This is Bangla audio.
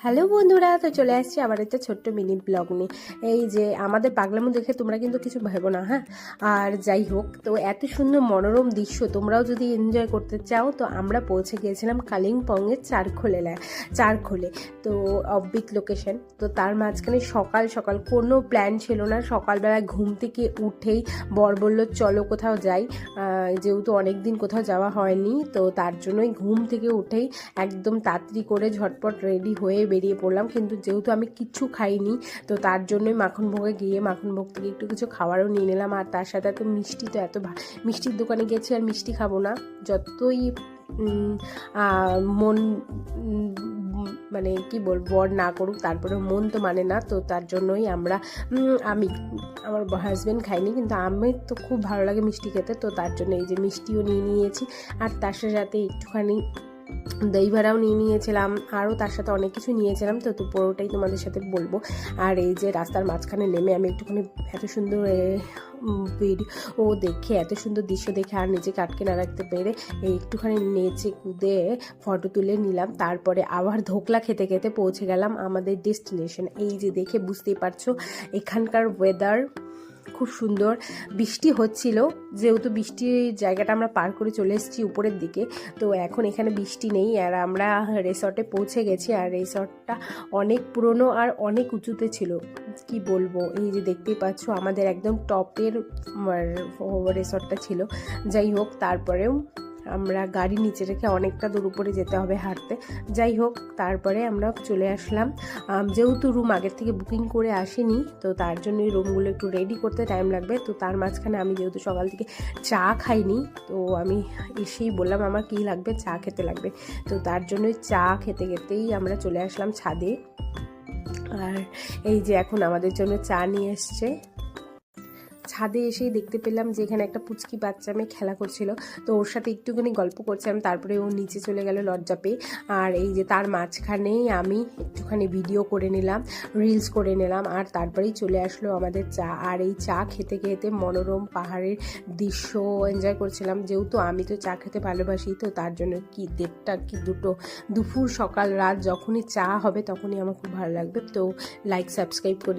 হ্যালো বন্ধুরা, তো চলে আসছি আবার একটা ছোট্ট মিনি ব্লগ নিয়ে। এই যে আমাদের পাগলামো দেখে তোমরা কিন্তু কিছু ভেবো না, হ্যাঁ। আর যাই হোক, তো এত সুন্দর মনোরম দৃশ্য তোমরাও যদি এনজয় করতে চাও তো আমরা পৌঁছে গিয়েছিলাম কালিম্পংয়ের চারখোলে। তো অফবিট লোকেশন। তো তার মাঝখানে সকাল সকাল কোনো প্ল্যান ছিল না, সকালবেলায় ঘুম থেকে উঠেই বর বললো চলো কোথাও যাই, যেহেতু অনেক দিন কোথাও যাওয়া হয়নি, তো তার জন্যই ঘুম থেকে উঠেই একদম তাড়াতাড়ি করে ঝটপট রেডি হয়ে বেরিয়ে পড়লাম। কিন্তু যেহেতু আমি কিচ্ছু খাইনি, তো তার জন্যই মাখনভোগে গিয়ে মাখনভোগ থেকে একটু কিছু খাবারও নিয়ে নিলাম। আর তার সাথে তো মিষ্টি, তো এত মিষ্টির দোকানে গেছি আর মিষ্টি খাবো না, যতই মন মানে কি বলবো বর না করুক, তারপরে মন তো মানে না। তো তার জন্যই আমার হাজব্যান্ড খাইনি, কিন্তু আমি তো খুব ভালো লাগে মিষ্টি খেতে, তো তার জন্য এই যে মিষ্টিও নিয়ে নিয়েছি। আর তার সাথে একটুখানি দই ভাড়াও নিয়ে নিয়েছিলাম, আরও তার সাথে অনেক কিছু নিয়েছিলাম। তো পুরোটাই তোমাদের সাথে বলবো। আর এই যে রাস্তার মাঝখানে নেমে আমি একটুখানি এত সুন্দর ভিডিও দেখে, এত সুন্দর দৃশ্য দেখে আর নিজেকে আটকে না রাখতে পেরে একটুখানি নেচে কুদে ফটো তুলে নিলাম। তারপরে আবার ধোকলা খেতে খেতে পৌঁছে গেলাম আমাদের ডেস্টিনেশন। এই যে দেখে বুঝতেই পারছো এখানকার ওয়েদার খুব সুন্দর। বৃষ্টি হচ্ছিল, যেহেতু বৃষ্টির জায়গাটা আমরা পার করে চলে এসেছি উপরের দিকে, তো এখন এখানে বৃষ্টি নেই। আর আমরা রিসর্টে পৌঁছে গেছি। আর রিসর্টটা অনেক পুরনো আর অনেক উঁচুতে ছিল, কি বলবো। এই যে দেখতেই পাচ্ছ আমাদের একদম টপের রিসর্টটা ছিল। যাই হোক, তারপরেও আমরা গাড়ি নিচে রেখে অনেকটা দূর উপরে যেতে হবে হাঁটতে। যাই হোক, তারপরে আমরা চলে আসলাম। যেহেতু রুম আগের থেকে বুকিং করে আসেনি, তো তার জন্য এই রুমগুলো একটু রেডি করতে টাইম লাগবে। তো তার মাঝখানে আমি যেহেতু সকাল থেকে চা খাইনি, তো আমি এসেই বললাম আমার কী লাগবে, চা খেতে লাগবে। তো তার জন্যই চা খেতে খেতেই আমরা চলে আসলাম ছাদে। আর এই যে এখন আমাদের জন্য চা নিয়ে এসছে। ছাদে এসেই দেখতে পেলাম যে এখানে একটা পুচকি বাচ্চা মেয়ে খেলা করছিল, তো ওর সাথে একটুখানি গল্প করছিলাম। তারপরে ও নিচে চলে গেল লজ্জা পেয়ে। আর এই যে তার মাঝখানেই আমি একটুখানি ভিডিও করে নিলাম, রিলস করে নিলাম। আর তারপরেই চলে আসলো আমাদের চা। আর এই চা খেতে খেতে মনোরম পাহাড়ের দৃশ্য এনজয় করছিলাম। যেহেতু আমি তো চা খেতে ভালোবাসি, তো তার জন্য কি 1:30 কি 2টো, দুপুর সকাল রাত যখনই চা হবে তখনই আমার খুব ভালো লাগবে। তো লাইক সাবস্ক্রাইব করে